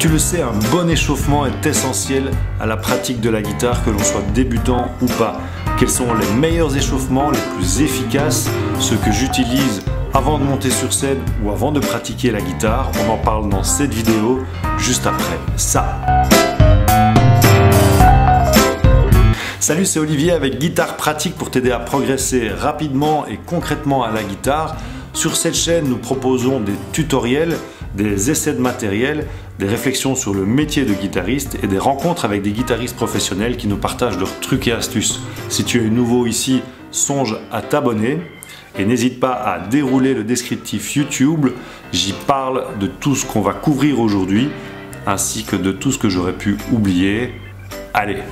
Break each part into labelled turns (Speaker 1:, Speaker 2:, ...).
Speaker 1: Tu le sais, un bon échauffement est essentiel à la pratique de la guitare, que l'on soit débutant ou pas. Quels sont les meilleurs échauffements, les plus efficaces, ceux que j'utilise avant de monter sur scène ou avant de pratiquer la guitare? On en parle dans cette vidéo, juste après ça. Salut, c'est Olivier avec Guitare Pratique pour t'aider à progresser rapidement et concrètement à la guitare. Sur cette chaîne, nous proposons des tutoriels, des essais de matériel, des réflexions sur le métier de guitariste et des rencontres avec des guitaristes professionnels qui nous partagent leurs trucs et astuces. Si tu es nouveau ici, songe à t'abonner et n'hésite pas à dérouler le descriptif YouTube. J'y parle de tout ce qu'on va couvrir aujourd'hui ainsi que de tout ce que j'aurais pu oublier. Allez,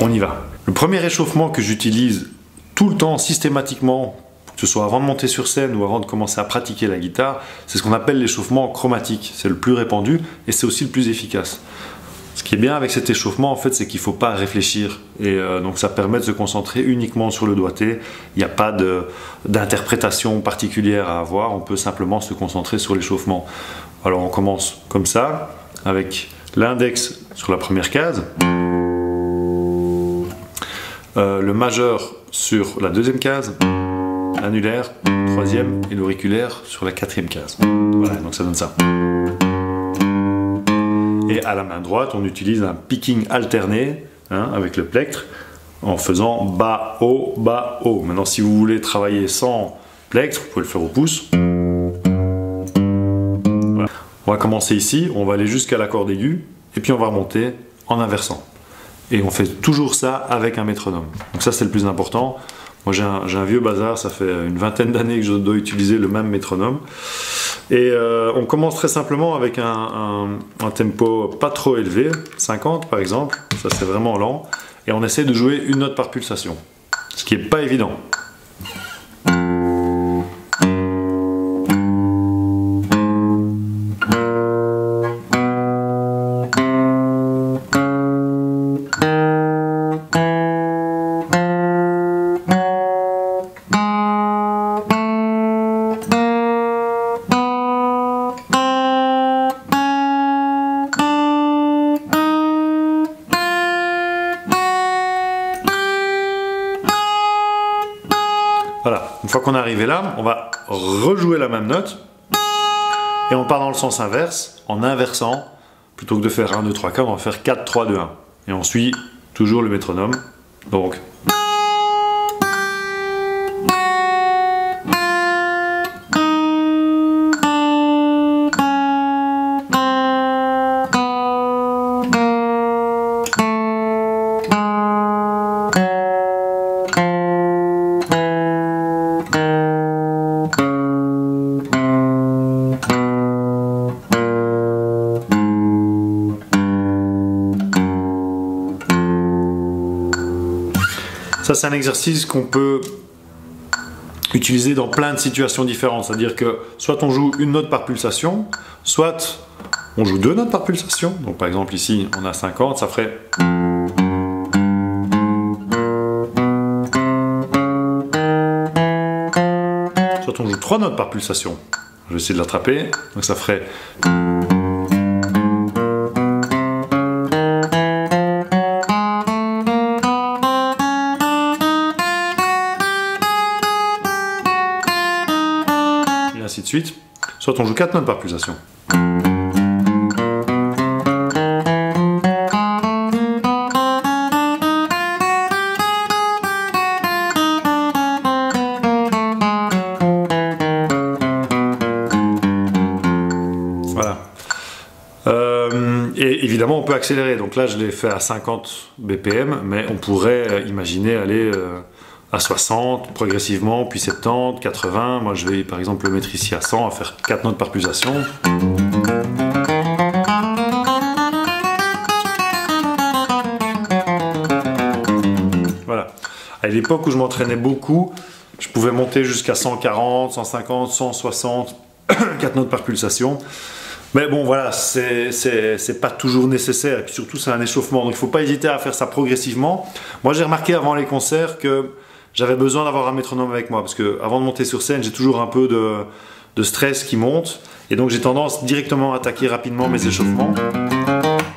Speaker 1: on y va. Le premier échauffement que j'utilise tout le temps, systématiquement, que ce soit avant de monter sur scène ou avant de commencer à pratiquer la guitare, c'est ce qu'on appelle l'échauffement chromatique. C'est le plus répandu et c'est aussi le plus efficace. Ce qui est bien avec cet échauffement, en fait, c'est qu'il ne faut pas réfléchir. Et donc ça permet de se concentrer uniquement sur le doigté. Il n'y a pas d'interprétation particulière à avoir. On peut simplement se concentrer sur l'échauffement. Alors on commence comme ça, avec l'index sur la première case, le majeur sur la deuxième case, l'annulaire, troisième et l'auriculaire sur la quatrième case. Voilà, donc ça donne ça. Et à la main droite, on utilise un picking alterné avec le plectre en faisant bas, haut, bas, haut. Maintenant, si vous voulez travailler sans plectre, vous pouvez le faire au pouce. Voilà. On va commencer ici, on va aller jusqu'à la corde aiguë et puis on va remonter en inversant. Et on fait toujours ça avec un métronome. Donc ça, c'est le plus important. Moi j'ai un vieux bazar, ça fait une vingtaine d'années que je dois utiliser le même métronome. Et on commence très simplement avec un tempo pas trop élevé, 50 par exemple, ça c'est vraiment lent. Et on essaie de jouer une note par pulsation, ce qui n'est pas évident. Voilà, une fois qu'on est arrivé là, on va rejouer la même note et on part dans le sens inverse, en inversant, plutôt que de faire 1, 2, 3, 4, on va faire 4, 3, 2, 1. Et on suit toujours le métronome, donc... Ça, c'est un exercice qu'on peut utiliser dans plein de situations différentes. C'est-à-dire que soit on joue une note par pulsation, soit on joue deux notes par pulsation. Donc par exemple ici, on a 50, ça ferait... Soit on joue trois notes par pulsation. Je vais essayer de l'attraper. Donc ça ferait... ainsi de suite, soit on joue 4 notes par pulsation. Voilà. Et évidemment on peut accélérer, donc là je l'ai fait à 50 BPM, mais on pourrait imaginer aller à 60 progressivement, puis 70, 80. Moi je vais par exemple le mettre ici à 100, à faire 4 notes par pulsation. Voilà. À l'époque où je m'entraînais beaucoup, je pouvais monter jusqu'à 140, 150, 160, 4 notes par pulsation. Mais bon voilà, c'est pas toujours nécessaire, et puis surtout c'est un échauffement, donc il ne faut pas hésiter à faire ça progressivement. Moi j'ai remarqué avant les concerts que j'avais besoin d'avoir un métronome avec moi, parce que avant de monter sur scène, j'ai toujours un peu de stress qui monte, Et donc j'ai tendance directement à attaquer rapidement mes échauffements.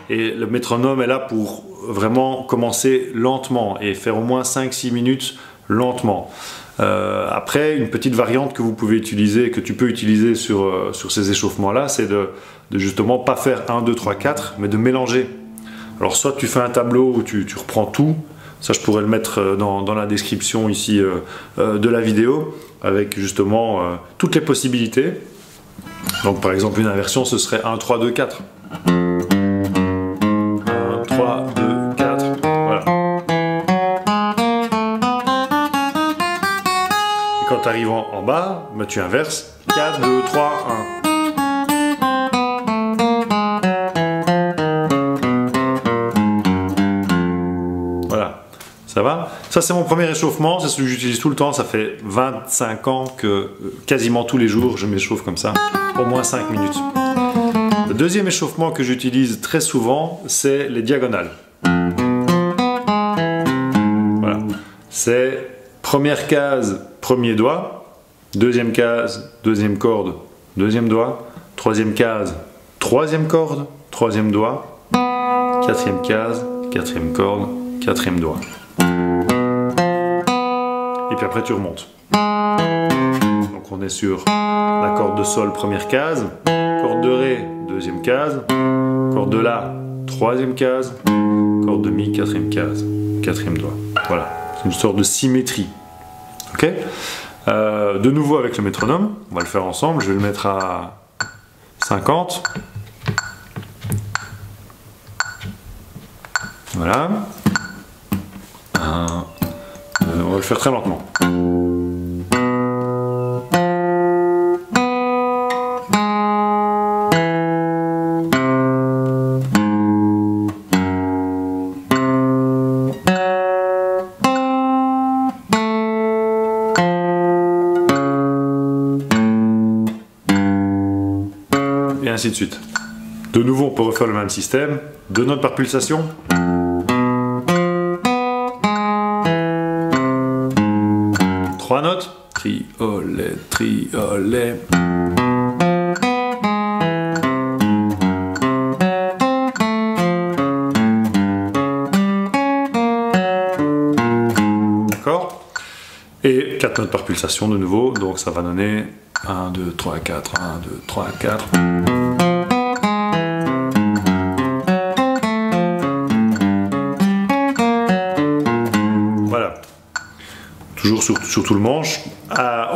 Speaker 1: Et le métronome est là pour vraiment commencer lentement et faire au moins 5-6 minutes lentement. Après, une petite variante que vous pouvez utiliser, que tu peux utiliser sur ces échauffements-là, c'est de justement pas faire 1, 2, 3, 4, mais de mélanger. Alors soit tu fais un tableau où tu reprends tout, ça je pourrais le mettre dans la description ici de la vidéo, avec justement toutes les possibilités. Donc par exemple une inversion ce serait 1, 3, 2, 4. 1, 3, 2, 4, voilà. Et quand tu arrives en bas, bah, tu inverses 4, 2, 3, 1. Ça va? Ça c'est mon premier échauffement, c'est celui que j'utilise tout le temps, ça fait 25 ans que quasiment tous les jours je m'échauffe comme ça, au moins 5 minutes. Le deuxième échauffement que j'utilise très souvent, c'est les diagonales. Voilà. C'est première case, premier doigt, deuxième case, deuxième corde, deuxième doigt, troisième case, troisième corde, troisième doigt, quatrième case, quatrième corde, quatrième doigt. Et puis après tu remontes. Donc on est sur la corde de sol, première case, corde de ré, deuxième case, corde de la, troisième case, corde de mi, quatrième case, quatrième doigt. Voilà, c'est une sorte de symétrie. Ok. De nouveau avec le métronome, on va le faire ensemble, je vais le mettre à 50. Voilà. On va le faire très lentement. Et ainsi de suite. De nouveau, on peut refaire le même système. 2 notes par pulsation. Trois notes, triolet, triolet. D'accord? Et 4 notes par pulsation de nouveau, donc ça va donner 1, 2, 3, 4, 1, 2, 3, 4. Toujours sur tout le manche.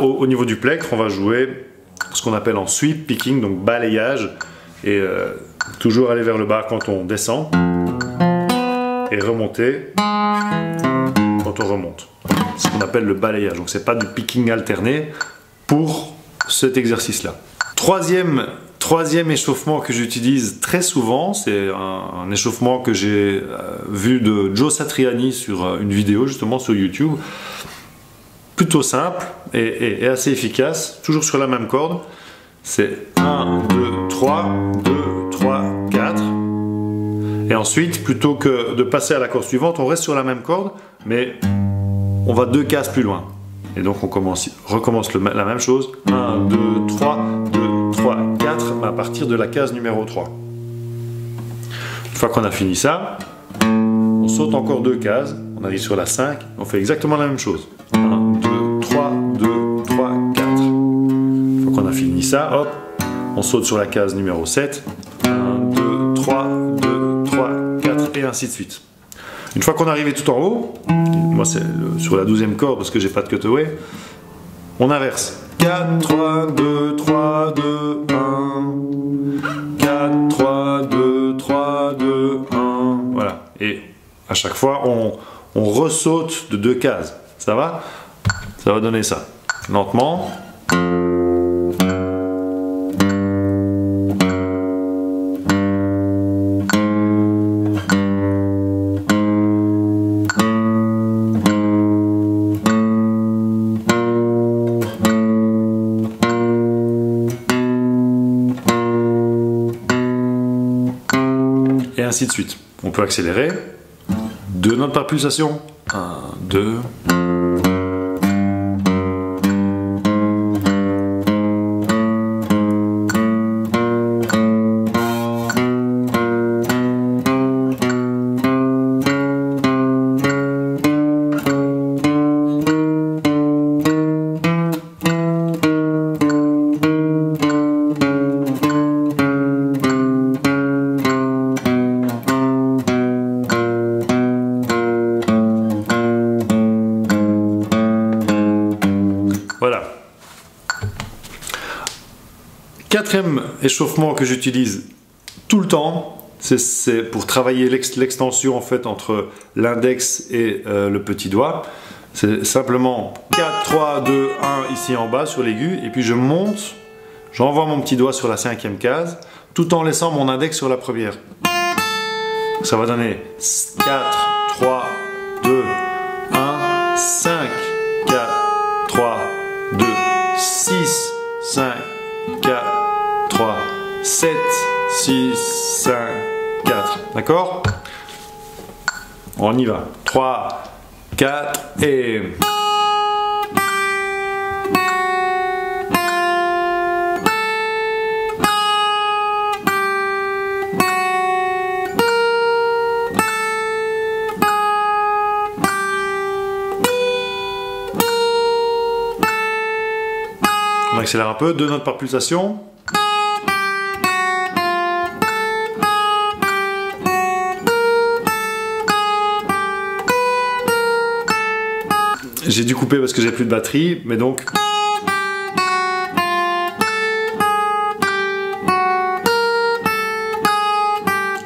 Speaker 1: Au niveau du plectre, on va jouer ce qu'on appelle en sweep picking, donc balayage, et toujours aller vers le bas quand on descend, et remonter quand on remonte. C'est ce qu'on appelle le balayage, donc c'est pas du picking alterné pour cet exercice-là. Troisième échauffement que j'utilise très souvent, c'est un échauffement que j'ai vu de Joe Satriani sur une vidéo justement sur YouTube. Plutôt simple et assez efficace, toujours sur la même corde. C'est 1, 2, 3, 2, 3, 4. Et ensuite, plutôt que de passer à la corde suivante, on reste sur la même corde, mais on va 2 cases plus loin. Et donc on recommence la même chose. 1, 2, 3, 2, 3, 4, mais à partir de la case numéro 3. Une fois qu'on a fini ça, on saute encore 2 cases, on arrive sur la 5, on fait exactement la même chose. 1, 2, 3, 2, 3, 4. Une fois qu'on a fini ça, hop, on saute sur la case numéro 7. 1, 2, 3, 2, 3, 4, et ainsi de suite. Une fois qu'on est arrivé tout en haut, moi c'est sur la 12e corde parce que j'ai pas de cutaway, on inverse. 4, 3, 2, 3, 2, 1. 4, 3, 2, 3, 2, 1. Voilà. Et à chaque fois, on ressaute de 2 cases. Ça va? Ça va donner ça. Lentement. Et ainsi de suite. On peut accélérer. 2 notes par pulsation. 1, 2. quatrième échauffement que j'utilise tout le temps, c'est pour travailler l'extension en fait entre l'index et le petit doigt. C'est simplement 4, 3, 2, 1 ici en bas sur l'aigu, et puis je monte, j'envoie mon petit doigt sur la 5e case, tout en laissant mon index sur la première. Ça va donner 4, 3, 2, 1, 5, 4, 3, 2, 6, 5, 4, 3, 7, 6, 5, 4. D'accord? On y va. 3, 4 et... On accélère un peu, 2 notes par pulsation. J'ai dû couper parce que j'ai plus de batterie, mais donc...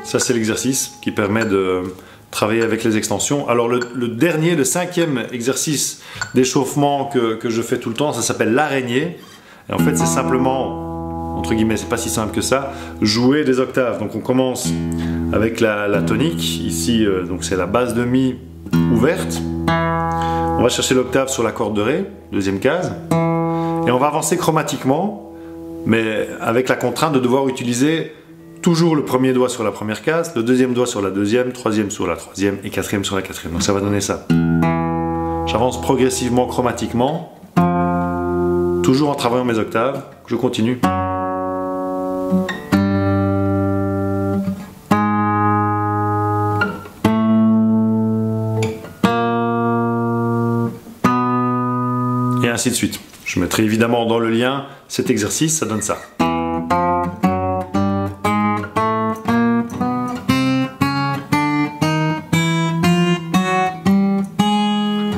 Speaker 1: Ça c'est l'exercice qui permet de travailler avec les extensions. Alors le dernier, le 5e exercice d'échauffement que je fais tout le temps, ça s'appelle l'araignée. Et en fait c'est simplement, entre guillemets, c'est pas si simple que ça, jouer des octaves. Donc on commence avec la tonique, ici donc c'est la basse de mi ouverte. On va chercher l'octave sur la corde de Ré, deuxième case, et on va avancer chromatiquement, mais avec la contrainte de devoir utiliser toujours le premier doigt sur la première case, le deuxième doigt sur la deuxième, troisième sur la troisième et quatrième sur la quatrième. Donc ça va donner ça. J'avance progressivement chromatiquement, toujours en travaillant mes octaves. Je continue. Et ainsi de suite. Je mettrai évidemment dans le lien cet exercice, ça donne ça.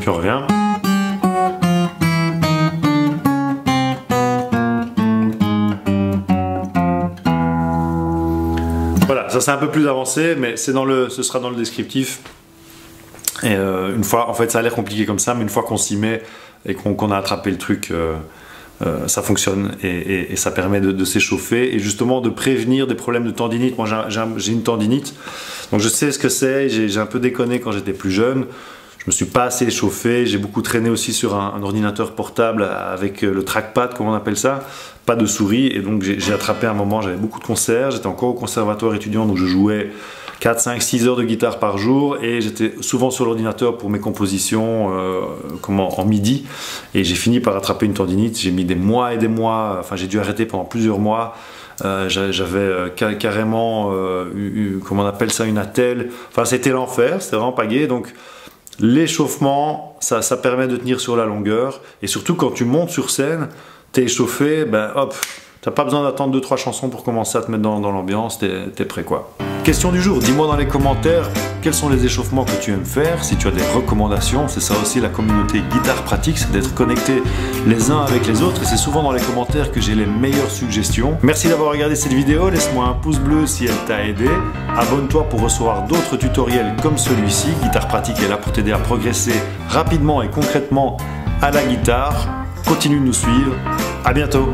Speaker 1: Puis on revient. Voilà, ça c'est un peu plus avancé, mais c'est ce sera dans le descriptif. Et une fois, en fait ça a l'air compliqué comme ça, mais une fois qu'on s'y met et qu'on a attrapé le truc, ça fonctionne et ça permet de s'échauffer et justement de prévenir des problèmes de tendinite. Moi j'ai une tendinite, donc je sais ce que c'est, j'ai un peu déconné quand j'étais plus jeune. Je me suis pas assez échauffé, j'ai beaucoup traîné aussi sur un ordinateur portable avec le trackpad, comme on appelle ça, pas de souris, et donc j'ai attrapé un moment, j'avais beaucoup de concerts, j'étais encore au conservatoire étudiant, donc je jouais 4, 5, 6 heures de guitare par jour, et j'étais souvent sur l'ordinateur pour mes compositions en midi, et j'ai fini par attraper une tendinite. J'ai mis des mois et des mois, enfin j'ai dû arrêter pendant plusieurs mois. J'avais carrément, comment on appelle ça, une attelle, enfin c'était l'enfer, c'était vraiment pas gai. Donc l'échauffement, ça permet de tenir sur la longueur, et surtout quand tu montes sur scène, t'es échauffé, ben hop, t'as pas besoin d'attendre 2-3 chansons pour commencer à te mettre dans l'ambiance, t'es prêt quoi. Question du jour, dis-moi dans les commentaires quels sont les échauffements que tu aimes faire, si tu as des recommandations. C'est ça aussi la communauté Guitare Pratique, c'est d'être connectés les uns avec les autres, et c'est souvent dans les commentaires que j'ai les meilleures suggestions. Merci d'avoir regardé cette vidéo, laisse-moi un pouce bleu si elle t'a aidé, abonne-toi pour recevoir d'autres tutoriels comme celui-ci. Guitare Pratique est là pour t'aider à progresser rapidement et concrètement à la guitare. Continue de nous suivre, à bientôt.